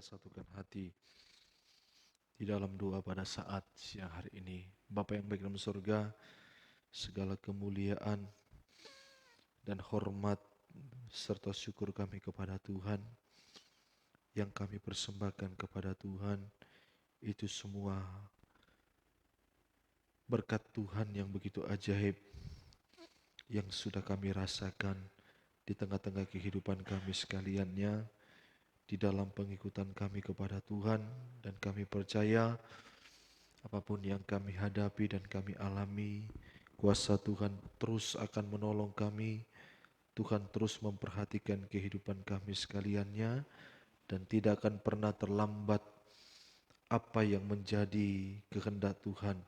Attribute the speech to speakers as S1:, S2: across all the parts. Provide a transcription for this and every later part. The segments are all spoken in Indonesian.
S1: satukan hati di dalam doa pada saat siang hari ini. Bapa yang baik dalam surga, segala kemuliaan dan hormat serta syukur kami kepada Tuhan yang kami persembahkan kepada Tuhan, itu semua berkat Tuhan yang begitu ajaib yang sudah kami rasakan di tengah-tengah kehidupan kami sekaliannya, di dalam pengikutan kami kepada Tuhan. Dan kami percaya apapun yang kami hadapi dan kami alami, kuasa Tuhan terus akan menolong kami. Tuhan terus memperhatikan kehidupan kami sekaliannya, dan tidak akan pernah terlambat apa yang menjadi kehendak Tuhan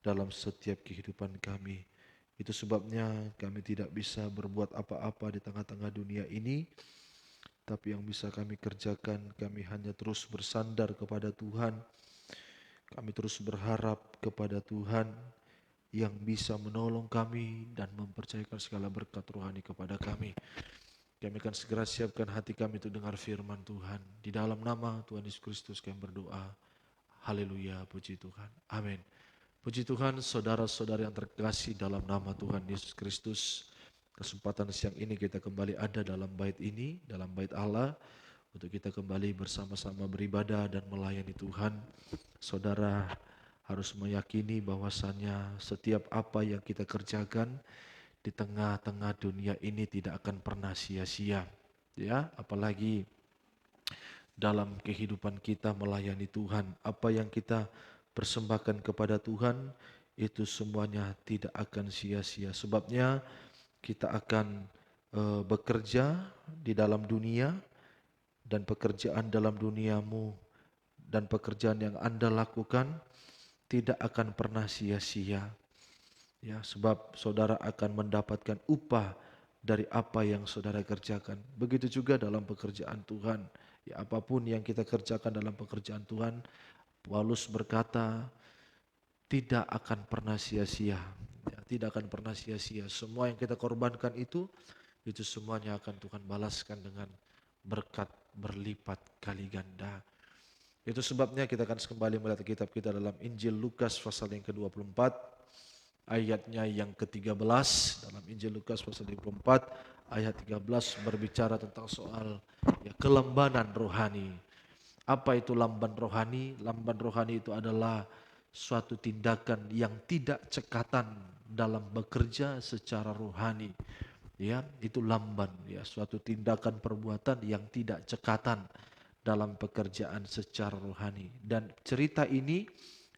S1: dalam setiap kehidupan kami. Itu sebabnya kami tidak bisa berbuat apa-apa di tengah-tengah dunia ini, tapi yang bisa kami kerjakan, kami hanya terus bersandar kepada Tuhan. Kami terus berharap kepada Tuhan yang bisa menolong kami dan mempercayakan segala berkat rohani kepada kami. Kami akan segera siapkan hati kami untuk dengar firman Tuhan. Di dalam nama Tuhan Yesus Kristus kami berdoa. Haleluya, puji Tuhan. Amin. Puji Tuhan, saudara-saudara yang terkasih dalam nama Tuhan Yesus Kristus. Kesempatan siang ini kita kembali ada dalam bait ini, dalam bait Allah, untuk kita kembali bersama-sama beribadah dan melayani Tuhan. Saudara harus meyakini bahwasannya setiap apa yang kita kerjakan di tengah-tengah dunia ini tidak akan pernah sia-sia. Ya, apalagi dalam kehidupan kita melayani Tuhan, apa yang kita persembahkan kepada Tuhan itu semuanya tidak akan sia-sia. Sebabnya kita akan bekerja di dalam dunia, dan pekerjaan dalam duniamu dan pekerjaan yang Anda lakukan tidak akan pernah sia-sia. Ya, sebab saudara akan mendapatkan upah dari apa yang saudara kerjakan. Begitu juga dalam pekerjaan Tuhan. Ya, apapun yang kita kerjakan dalam pekerjaan Tuhan, Paulus berkata, tidak akan pernah sia-sia. Ya, tidak akan pernah sia-sia. Semua yang kita korbankan itu semuanya akan Tuhan balaskan dengan berkat berlipat kali ganda. Itu sebabnya kita akan kembali melihat kitab kita dalam Injil Lukas pasal yang ke-24, ayatnya yang ke-13. Dalam Injil Lukas pasal 24 ayat 13 berbicara tentang soal kelambanan rohani. Apa itu lamban rohani? Lamban rohani itu adalah suatu tindakan yang tidak cekatan dalam bekerja secara rohani. Ya, itu lamban, ya, suatu tindakan perbuatan yang tidak cekatan dalam pekerjaan secara rohani. Dan cerita ini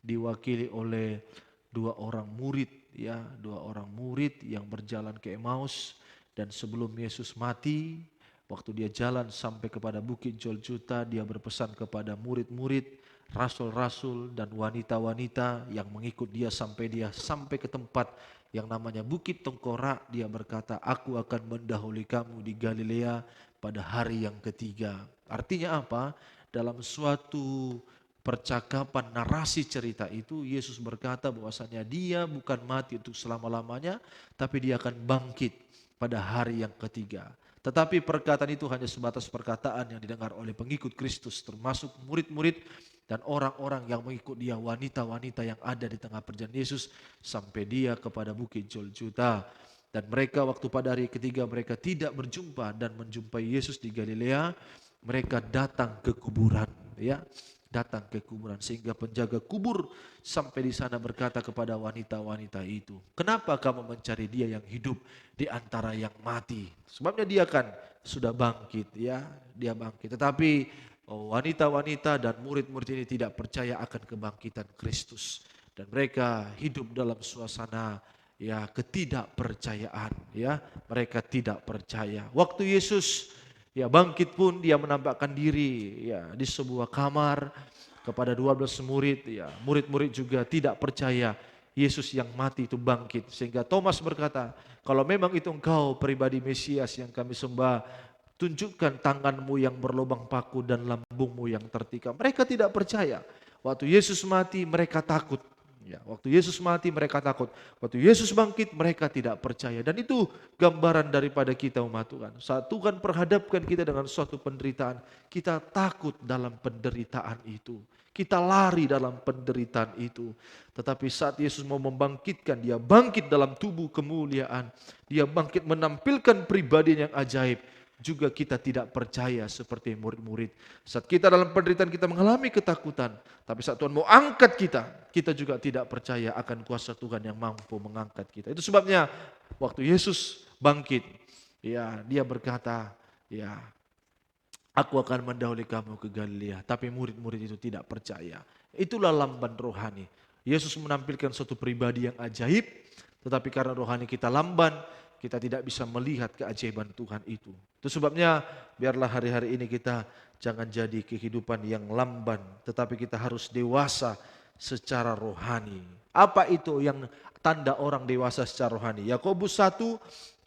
S1: diwakili oleh dua orang murid, ya, dua orang murid yang berjalan ke Emmaus. Dan sebelum Yesus mati, waktu dia jalan sampai kepada Bukit Golgota, dia berpesan kepada murid-murid, rasul-rasul dan wanita-wanita yang mengikut dia sampai ke tempat yang namanya Bukit Tengkorak. Dia berkata, aku akan mendahului kamu di Galilea pada hari yang ketiga. Artinya apa? Dalam suatu percakapan narasi cerita itu, Yesus berkata bahwasanya dia bukan mati untuk selama-lamanya, tapi dia akan bangkit pada hari yang ketiga. Tetapi perkataan itu hanya sebatas perkataan yang didengar oleh pengikut Kristus, termasuk murid-murid dan orang-orang yang mengikut dia, wanita-wanita yang ada di tengah perjalanan Yesus sampai dia kepada Bukit Golgota. Dan mereka waktu pada hari ketiga mereka tidak berjumpa dan menjumpai Yesus di Galilea, mereka datang ke kuburan, ya, datang ke kuburan, sehingga penjaga kubur sampai di sana berkata kepada wanita-wanita itu, kenapa kamu mencari dia yang hidup di antara yang mati? Sebabnya dia kan sudah bangkit, ya, dia bangkit. Tetapi wanita-wanita dan murid-murid ini tidak percaya akan kebangkitan Kristus, dan mereka hidup dalam suasana ketidakpercayaan, ya, mereka tidak percaya. Waktu Yesus bangkit pun dia menampakkan diri di sebuah kamar kepada 12 murid. Murid-murid juga tidak percaya Yesus yang mati itu bangkit, sehingga Thomas berkata, kalau memang itu engkau pribadi Mesias yang kami sembah, tunjukkan tanganmu yang berlubang paku dan lambungmu yang tertikam. Mereka tidak percaya. Waktu Yesus mati mereka takut. Ya, waktu Yesus mati mereka takut. Waktu Yesus bangkit mereka tidak percaya. Dan itu gambaran daripada kita umat Tuhan. Saat Tuhan perhadapkan kita dengan suatu penderitaan, kita takut dalam penderitaan itu. Kita lari dalam penderitaan itu. Tetapi saat Yesus mau membangkitkan, dia bangkit dalam tubuh kemuliaan. Dia bangkit menampilkan pribadi yang ajaib. Juga kita tidak percaya seperti murid-murid. Saat kita dalam penderitaan kita mengalami ketakutan. Tapi saat Tuhan mau angkat kita, kita juga tidak percaya akan kuasa Tuhan yang mampu mengangkat kita. Itu sebabnya waktu Yesus bangkit, ya dia berkata, ya aku akan mendahului kamu ke Galilea. Tapi murid-murid itu tidak percaya. Itulah lamban rohani. Yesus menampilkan suatu pribadi yang ajaib, tetapi karena rohani kita lamban, kita tidak bisa melihat keajaiban Tuhan itu. Itu sebabnya biarlah hari-hari ini kita jangan jadi kehidupan yang lamban, tetapi kita harus dewasa secara rohani. Apa itu yang tanda orang dewasa secara rohani? Yakobus 1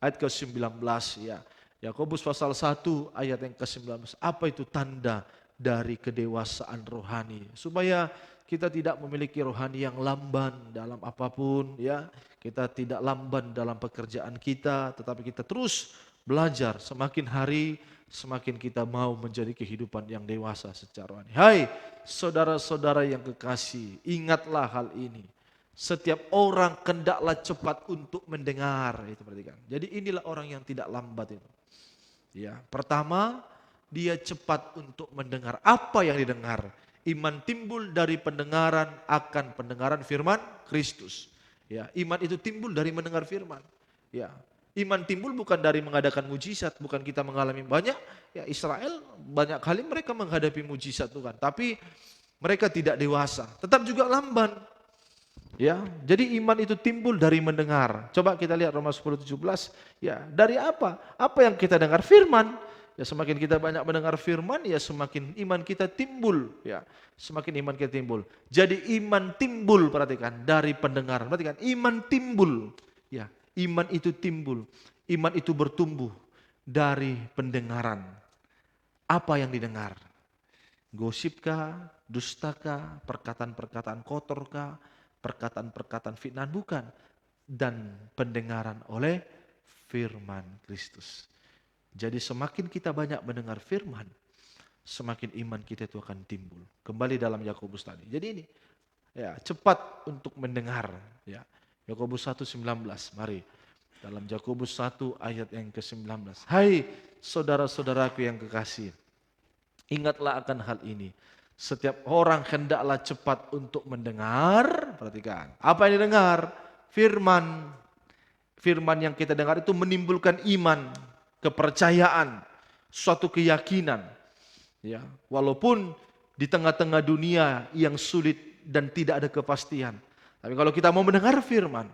S1: ayat ke-19 ya. Yakobus pasal 1 ayat yang ke-19. Apa itu tanda dari kedewasaan rohani? Supaya kita tidak memiliki rohani yang lamban dalam apapun ya. Kita tidak lamban dalam pekerjaan kita, tetapi kita terus belajar. Semakin hari semakin kita mau menjadi kehidupan yang dewasa secara rohani. Hai saudara-saudara yang kekasih, ingatlah hal ini. Setiap orang hendaklah cepat untuk mendengar. Itu perhatikan. Jadi inilah orang yang tidak lambat itu. Ya, pertama dia cepat untuk mendengar. Apa yang didengar? Iman timbul dari pendengaran akan pendengaran firman Kristus. Ya, iman itu timbul dari mendengar firman. Ya, iman timbul bukan dari mengadakan mujizat, bukan kita mengalami banyak. Ya, Israel banyak kali mereka menghadapi mujizat Tuhan, tapi mereka tidak dewasa, tetap juga lamban. Ya, jadi iman itu timbul dari mendengar. Coba kita lihat Roma 10:17. Ya, dari apa? Apa yang kita dengar? Firman. Ya, semakin kita banyak mendengar firman, ya semakin iman kita timbul. Ya, semakin iman kita timbul. Jadi iman timbul, perhatikan, dari pendengaran. Perhatikan, iman timbul. Ya, iman itu timbul. Iman itu bertumbuh dari pendengaran. Apa yang didengar? Gosipkah, dustakah, perkataan-perkataan kotorkah, perkataan-perkataan fitnah? Bukan. Dan pendengaran oleh firman Kristus. Jadi semakin kita banyak mendengar firman, semakin iman kita itu akan timbul. Kembali dalam Yakobus tadi. Jadi ini, ya cepat untuk mendengar. Ya, Yakobus 1:19. Mari dalam Yakobus 1 ayat yang ke-19. Hai saudara-saudaraku yang kekasih, ingatlah akan hal ini. Setiap orang hendaklah cepat untuk mendengar. Perhatikan, apa yang didengar? Firman. Firman yang kita dengar itu menimbulkan iman, kepercayaan, suatu keyakinan. Ya, walaupun di tengah-tengah dunia yang sulit dan tidak ada kepastian. Tapi kalau kita mau mendengar firman,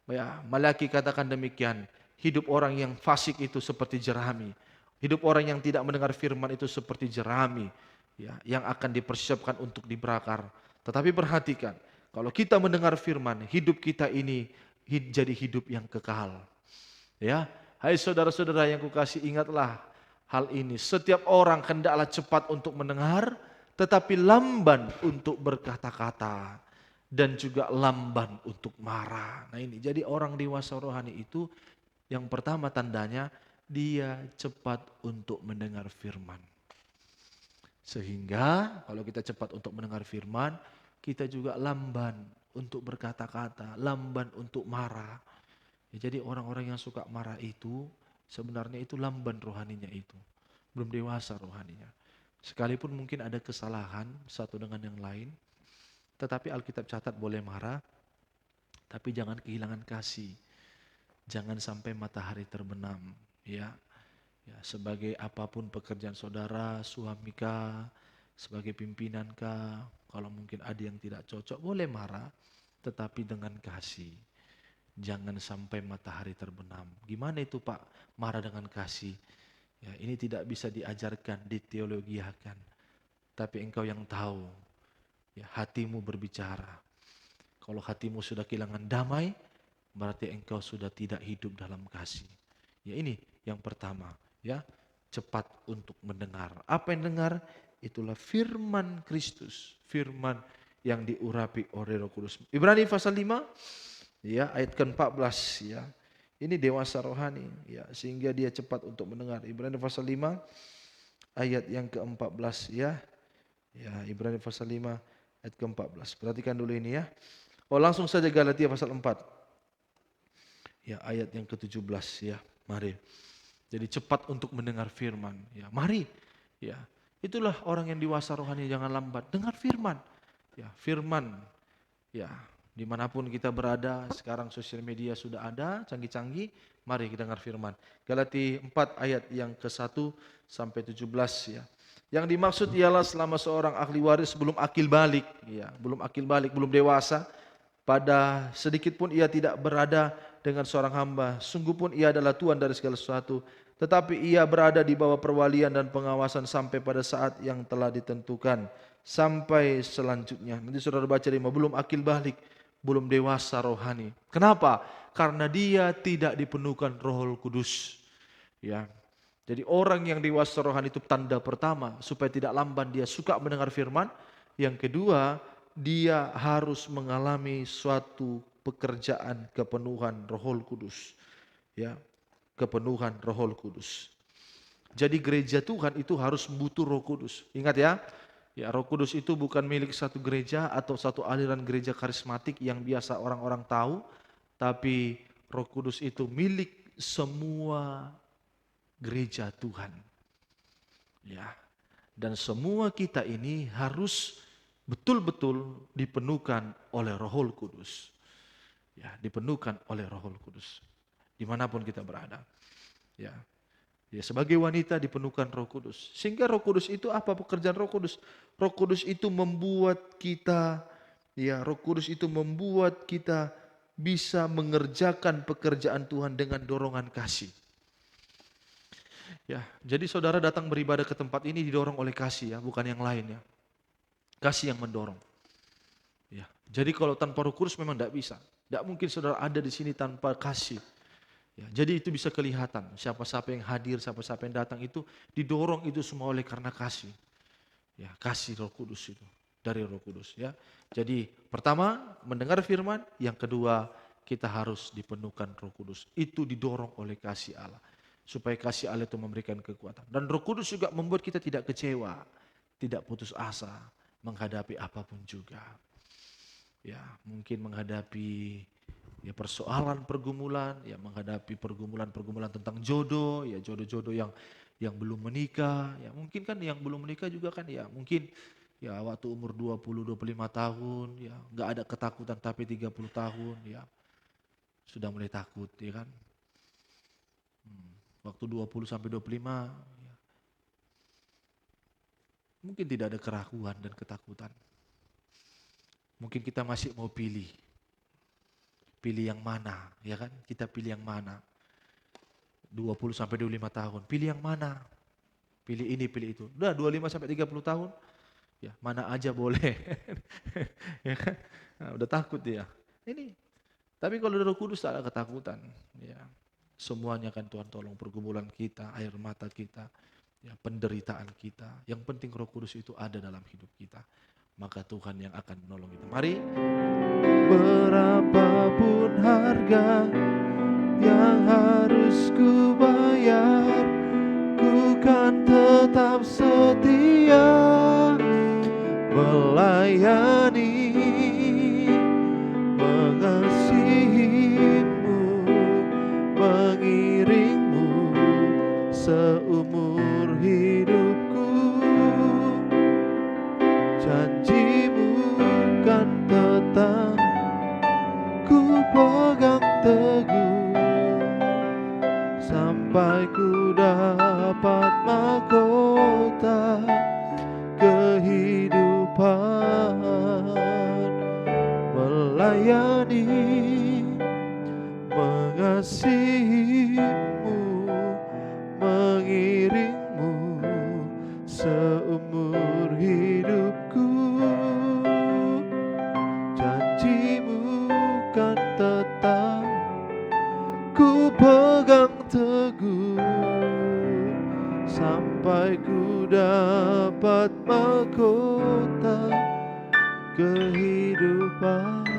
S1: ya, Malaki katakan demikian, hidup orang yang fasik itu seperti jerami. Hidup orang yang tidak mendengar firman itu seperti jerami, ya, yang akan dipersiapkan untuk dibakar. Tetapi perhatikan, kalau kita mendengar firman, hidup kita ini jadi hidup yang kekal. Ya, hai saudara-saudara yang kukasih, ingatlah hal ini. Setiap orang hendaklah cepat untuk mendengar, tetapi lamban untuk berkata-kata dan juga lamban untuk marah. Nah ini, jadi orang dewasa rohani itu yang pertama tandanya dia cepat untuk mendengar firman. Sehingga kalau kita cepat untuk mendengar firman, kita juga lamban untuk berkata-kata, lamban untuk marah. Ya, jadi orang-orang yang suka marah itu sebenarnya itu lamban rohaninya itu. Belum dewasa rohaninya. Sekalipun mungkin ada kesalahan satu dengan yang lain, tetapi Alkitab catat boleh marah, tapi jangan kehilangan kasih. Jangan sampai matahari terbenam. Ya, ya, sebagai apapun pekerjaan saudara, suami kah, sebagai pimpinan kah, kalau mungkin ada yang tidak cocok, boleh marah, tetapi dengan kasih. Jangan sampai matahari terbenam. Gimana itu Pak? Marah dengan kasih. Ya, ini tidak bisa diajarkan, diteologiakan. Tapi engkau yang tahu, ya, hatimu berbicara. Kalau hatimu sudah kehilangan damai, berarti engkau sudah tidak hidup dalam kasih. Ya, ini yang pertama, ya, cepat untuk mendengar. Apa yang dengar? Itulah firman Kristus, firman yang diurapi oleh Roh Kudus. Ibrani pasal 5 ya ayat ke-14 ya. Ini dewasa rohani ya, sehingga dia cepat untuk mendengar. Ibrani pasal 5 ayat yang ke-14 ya. Ya, Ibrani pasal 5 ayat ke-14. Perhatikan dulu ini ya. Oh, langsung saja Galatia pasal 4. Ya, ayat yang ke-17 ya. Mari. Jadi cepat untuk mendengar firman ya. Mari. Ya. Itulah orang yang dewasa rohani, jangan lambat. Dengar firman. Ya, firman. Ya, dimanapun kita berada, sekarang sosial media sudah ada, canggih-canggih. Mari kita dengar firman. Galatia 4 ayat yang ke-1 sampai 17 ya. Yang dimaksud ialah selama seorang ahli waris belum akil balik, ya, belum akil balik, belum dewasa, pada sedikit pun ia tidak berada dengan seorang hamba, sungguh pun ia adalah Tuhan dari segala sesuatu, tetapi ia berada di bawah perwalian dan pengawasan sampai pada saat yang telah ditentukan, sampai selanjutnya. Nanti saudara baca di belum akil balik, belum dewasa rohani. Kenapa? Karena dia tidak dipenuhkan Roh Kudus. Ya. Jadi orang yang dewasa rohani itu tanda pertama supaya tidak lamban dia suka mendengar firman. Yang kedua, dia harus mengalami suatu pekerjaan kepenuhan Roh Kudus. Ya, kepenuhan Roh Kudus. Jadi gereja Tuhan itu harus butuh Roh Kudus. Ingat ya. Ya, Roh Kudus itu bukan milik satu gereja atau satu aliran gereja karismatik yang biasa orang-orang tahu, tapi Roh Kudus itu milik semua gereja Tuhan. Ya. Dan semua kita ini harus betul-betul dipenuhkan oleh Roh Kudus. Ya, dipenuhkan oleh Roh Kudus. Dimanapun kita berada. Ya. Ya, sebagai wanita dipenuhkan Roh Kudus. Sehingga Roh Kudus itu apa pekerjaan Roh Kudus? Roh Kudus itu membuat kita, ya, Roh Kudus itu membuat kita bisa mengerjakan pekerjaan Tuhan dengan dorongan kasih. Ya, jadi saudara datang beribadah ke tempat ini didorong oleh kasih ya, bukan yang lain ya. Kasih yang mendorong. Ya, jadi kalau tanpa Roh Kudus memang tidak bisa. Tidak mungkin saudara ada di sini tanpa kasih. Ya, jadi itu bisa kelihatan siapa-siapa yang hadir, siapa-siapa yang datang itu didorong itu semua oleh karena kasih. Ya, kasih Roh Kudus itu dari Roh Kudus ya. Jadi pertama mendengar firman, yang kedua kita harus dipenuhkan Roh Kudus. Itu didorong oleh kasih Allah. Supaya kasih Allah itu memberikan kekuatan. Dan Roh Kudus juga membuat kita tidak kecewa, tidak putus asa menghadapi apapun juga. Ya, mungkin menghadapi ya persoalan pergumulan, ya menghadapi pergumulan-pergumulan tentang jodoh, ya jodoh-jodoh yang belum menikah, ya mungkin kan yang belum menikah juga kan ya mungkin ya waktu umur 20-25 tahun ya enggak ada ketakutan, tapi 30 tahun ya sudah mulai takut ya kan. Waktu 20 sampai 25 ya, mungkin tidak ada keraguan dan ketakutan. Mungkin kita masih mau pilih yang mana, ya kan? Kita pilih yang mana? 20 sampai 25 tahun, pilih yang mana? Pilih ini, pilih itu. Udah 25 sampai 30 tahun, ya mana aja boleh. Ya kan? Nah, udah takut dia. Ini. Tapi kalau Roh Kudus tak ada ketakutan, ya. Semuanya kan Tuhan tolong, pergumulan kita, air mata kita, ya, penderitaan kita. Yang penting Roh Kudus itu ada dalam hidup kita. Maka Tuhan yang akan menolong kita. Mari. Berapapun harga yang harus ku bayar, ku kan tetap setia melayani, mengasihimu, mengiringmu seumur hidupku. Janjimu kan tetap ku pegang teguh, sampai ku dapat mahkota kehidupan, melayani, mengasihimu, mengiringmu seumur hidupku. Janjimu kan tetap ku pegang teguh, sampai ku dapat mahkota kehidupan